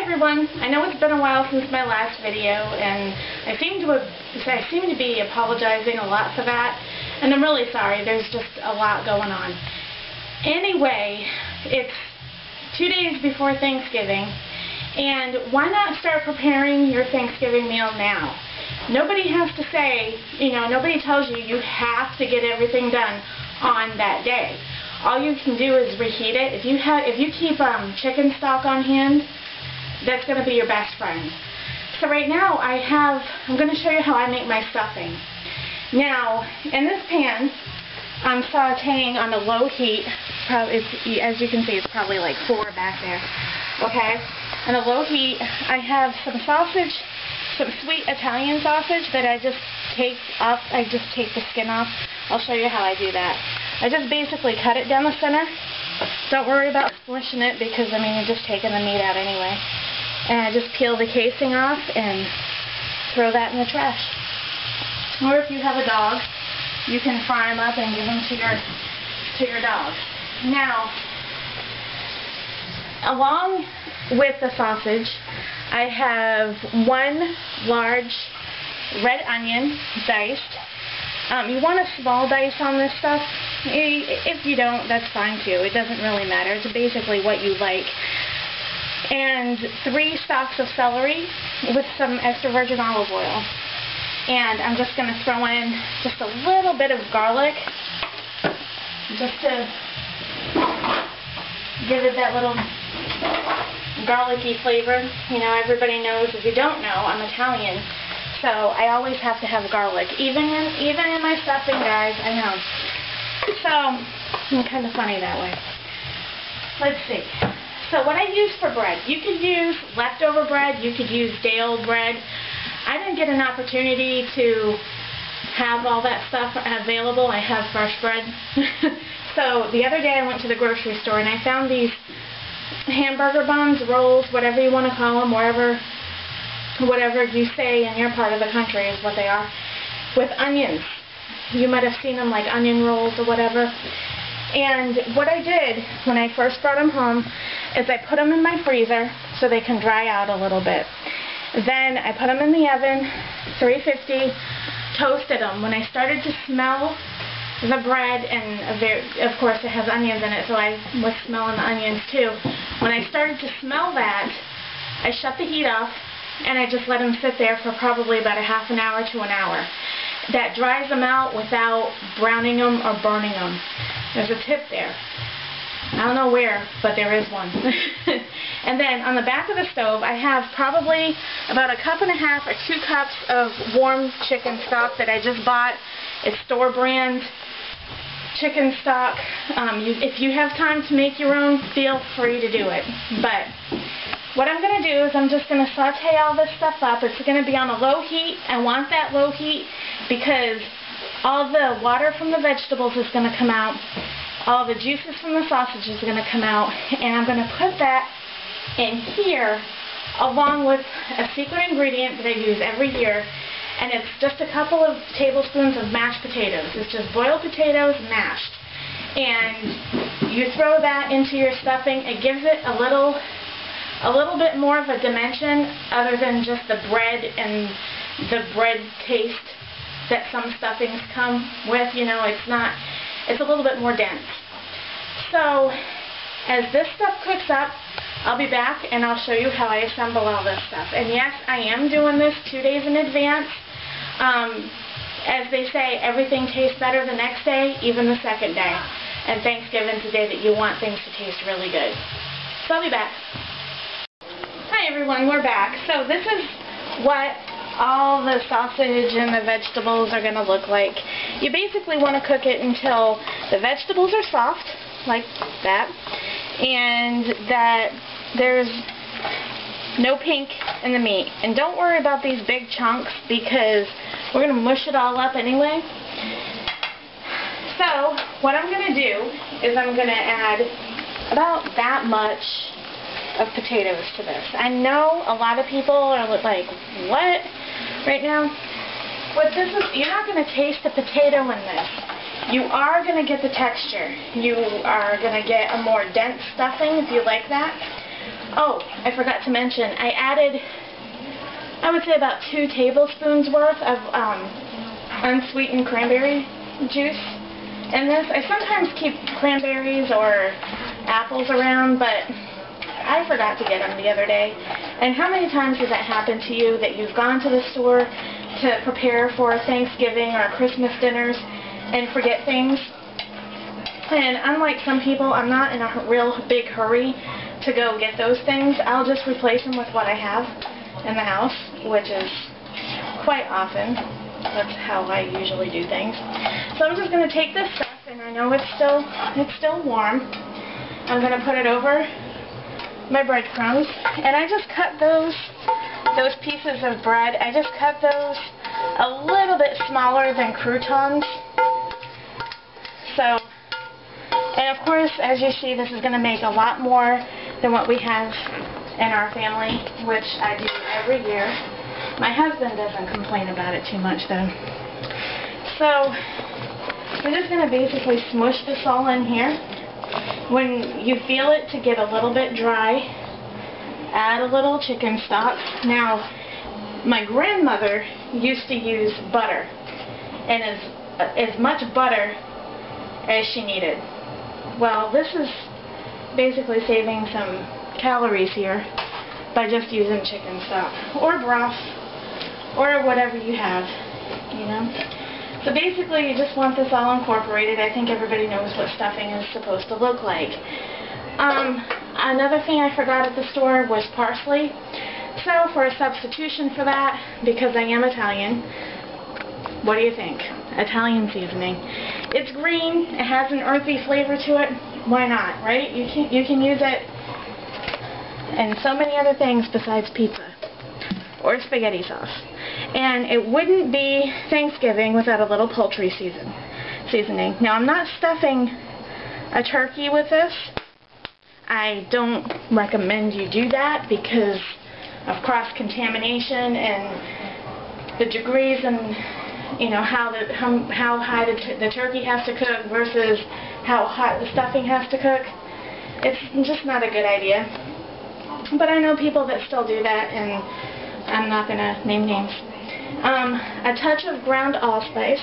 everyone. I know it's been a while since my last video, and I seem to be apologizing a lot for that, and I'm really sorry. There's just a lot going on. Anyway, it's 2 days before Thanksgiving, and why not start preparing your Thanksgiving meal now? Nobody has to say, nobody tells you you have to get everything done on that day. All you can do is reheat it. If you keep chicken stock on hand, that's going to be your best friend. So right now I'm going to show you how I make my stuffing. Now, in this pan, I'm sauteing on a low heat. As you can see, it's probably like 4 back there. Okay? On a low heat, I have some sausage, some sweet Italian sausage that I just take off. I just take the skin off. I'll show you how I do that. I just basically cut it down the center. Don't worry about squishing it because, you're just taking the meat out anyway. And I just peel the casing off and throw that in the trash. Or if you have a dog, you can fry them up and give them to your dog. Now, along with the sausage, I have 1 large red onion diced. You want a small dice on this stuff. If you don't, that's fine too. It doesn't really matter. It's basically what you like. And 3 stalks of celery with some extra virgin olive oil. And I'm just going to throw in just a little bit of garlic just to give it that little garlicky flavor. Everybody knows, if you don't know, I'm Italian, so I always have to have garlic, even in my stuffing, guys. I know. So I'm kind of funny that way. Let's see. So what I use for bread, you could use leftover bread, you could use day-old bread. I didn't get an opportunity to have all that stuff available. I have fresh bread. So the other day I went to the grocery store and I found these hamburger buns, rolls, whatever you want to call them, whatever you say in your part of the country is what they are, with onions. You might have seen them like onion rolls or whatever. And what I did when I first brought them home is I put them in my freezer so they can dry out a little bit. Then I put them in the oven, 350, toasted them. When I started to smell the bread, and of course it has onions in it, so I was smelling the onions too. When I started to smell that, I shut the heat off and I just let them sit there for probably about a half an hour to an hour. That dries them out without browning them or burning them. There's a tip there. I don't know where, but there is one. And then on the back of the stove, I have probably about 1.5 cups or 2 cups of warm chicken stock that I just bought. It's store brand chicken stock. If you have time to make your own, feel free to do it. But what I'm going to do is I'm just going to saute all this stuff up. It's going to be on a low heat. I want that low heat because all the water from the vegetables is going to come out. All the juices from the sausage is going to come out. And I'm going to put that in here along with a secret ingredient that I use every year. And it's just a couple of tablespoons of mashed potatoes. It's just boiled potatoes mashed. And you throw that into your stuffing. It gives it a little bit more of a dimension other than just the bread and the bread taste that some stuffings come with. It's a little bit more dense. So as this stuff cooks up, I'll be back and I'll show you how I assemble all this stuff. And yes, I am doing this 2 days in advance. As they say, everything tastes better the next day, even the second day. And Thanksgiving's the day that you want things to taste really good. So I'll be back. Hi everyone, we're back. So this is what all the sausage and the vegetables are going to look like. You basically want to cook it until the vegetables are soft, like that, and that there's no pink in the meat. And don't worry about these big chunks because we're going to mush it all up anyway. So what I'm going to do is I'm going to add about that much of potatoes to this. I know a lot of people are like, what? Right now, what this is, you're not going to taste the potato in this. You are going to get the texture. You are going to get a more dense stuffing if you like that. Oh, I forgot to mention, I added, I would say about 2 tablespoons worth of unsweetened cranberry juice in this. I sometimes keep cranberries or apples around, but I forgot to get them the other day. And how many times has that happened to you that you've gone to the store to prepare for Thanksgiving or Christmas dinners and forget things? And unlike some people, I'm not in a real big hurry to go get those things. I'll just replace them with what I have in the house, which is quite often. That's how I usually do things. So I'm just going to take this stuff, and I know it's still warm. I'm going to put it over my breadcrumbs, and I just cut those pieces of bread. I just cut those a little bit smaller than croutons. So, and of course, as you see, this is going to make a lot more than what we have in our family, which I do every year. My husband doesn't complain about it too much, though. So, we're just going to basically smush this all in here. When you feel it to get a little bit dry, add a little chicken stock. Now, my grandmother used to use butter, and as much butter as she needed. Well, this is basically saving some calories here by just using chicken stock or broth or whatever you have, you know. So basically, you just want this all incorporated. I think everybody knows what stuffing is supposed to look like. Another thing I forgot at the store was parsley. So for a substitution for that, because I am Italian, what do you think? Italian seasoning. It's green. It has an earthy flavor to it. Why not, right? You can use it in so many other things besides pizza or spaghetti sauce. And it wouldn't be Thanksgiving without a little poultry seasoning. Now, I'm not stuffing a turkey with this. I don't recommend you do that because of cross-contamination and the degrees and, you know, how high the turkey has to cook versus how hot the stuffing has to cook. It's just not a good idea. But I know people that still do that, and I'm not going to name names. A touch of ground allspice,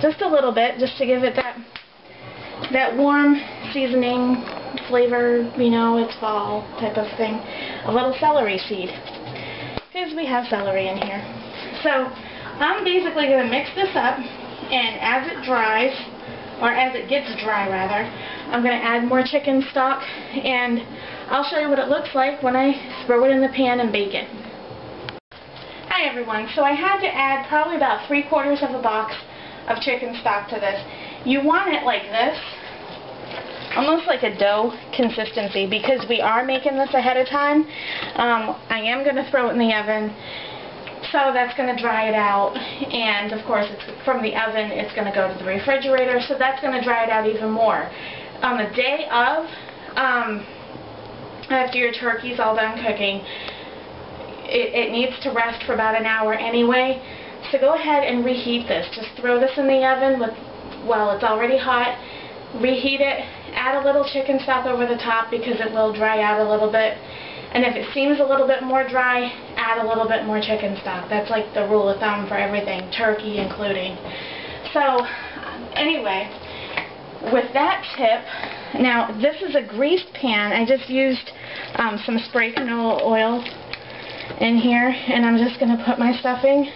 just a little bit, just to give it that warm seasoning flavor, you know, it's fall type of thing. A little celery seed, because we have celery in here. So I'm basically going to mix this up, and as it dries, or as it gets dry rather, I'm going to add more chicken stock, and I'll show you what it looks like when I throw it in the pan and bake it. Hi everyone, so I had to add probably about 3/4 of a box of chicken stock to this. You want it like this, almost like a dough consistency, because we are making this ahead of time. I am going to throw it in the oven, so that's going to dry it out, and of course it's from the oven it's going to go to the refrigerator, so that's going to dry it out even more. On the day of, after your turkey's all done cooking, it needs to rest for about an hour anyway, so go ahead and reheat this. Just throw this in the oven while it's already hot, reheat it, add a little chicken stock over the top because it will dry out a little bit, and if it seems a little bit more dry, add a little bit more chicken stock. That's like the rule of thumb for everything, turkey including. So anyway, with that tip, now this is a greased pan. I just used some spray canola oil in here, and I'm just going to put my stuffing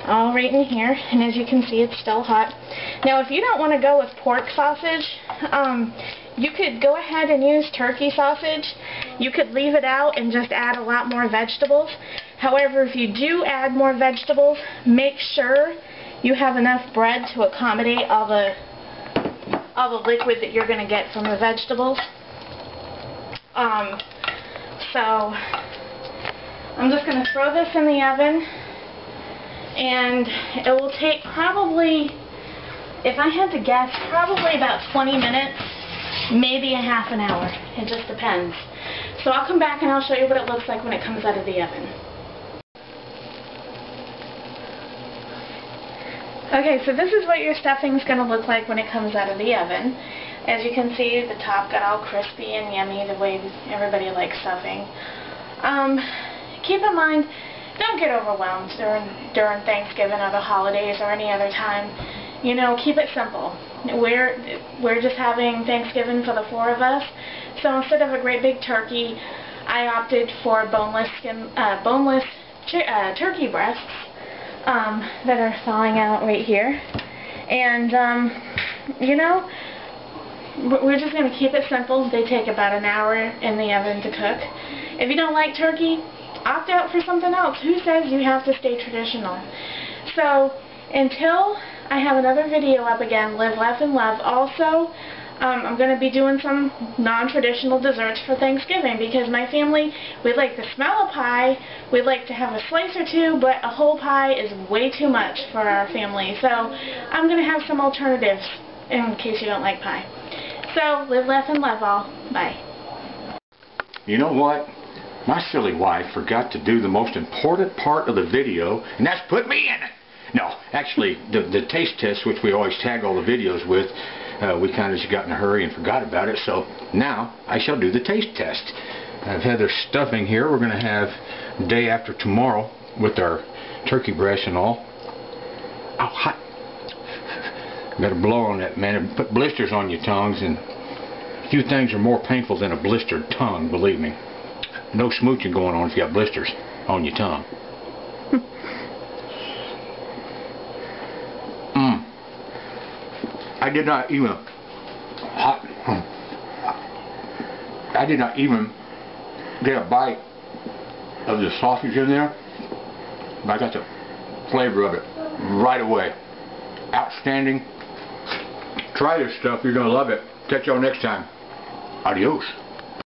all right in here, and as you can see it's still hot. Now if you don't want to go with pork sausage, you could go ahead and use turkey sausage. You could leave it out and just add a lot more vegetables. However, if you do add more vegetables, make sure you have enough bread to accommodate all the liquid that you're going to get from the vegetables. So I'm just going to throw this in the oven, and it will take probably, if I had to guess, probably about 20 minutes, maybe a half an hour. It just depends. So I'll come back and I'll show you what it looks like when it comes out of the oven. Okay, so this is what your stuffing is going to look like when it comes out of the oven. As you can see, the top got all crispy and yummy the way everybody likes stuffing. Keep in mind, don't get overwhelmed during Thanksgiving or the holidays or any other time. You know, keep it simple. We're just having Thanksgiving for the 4 of us, so instead of a great big turkey, I opted for boneless turkey breasts that are thawing out right here. And, you know, we're just going to keep it simple. They take about an hour in the oven to cook. If you don't like turkey, opt out for something else. Who says you have to stay traditional? So, until I have another video up again, Live, Laugh, and Love. Also, I'm going to be doing some non-traditional desserts for Thanksgiving because my family, we like the smell of pie, we like to have a slice or two, but a whole pie is way too much for our family. So I'm going to have some alternatives in case you don't like pie. So, live, laugh, and love all. Bye. You know what? My silly wife forgot to do the most important part of the video, and that's put me in it. No, actually, the taste test, which we always tag all the videos with, we kind of just got in a hurry and forgot about it, so now I shall do the taste test. I've had their stuffing here. We're going to have day after tomorrow with our turkey breast and all. Oh, hot. Got to blow on that, man. It put blisters on your tongues, and few things are more painful than a blistered tongue, believe me. No smooching going on if you got blisters on your tongue. I did not even get a bite of the sausage in there, but I got the flavor of it right away. Outstanding. Try this stuff, you're going to love it. Catch y'all next time. Adios.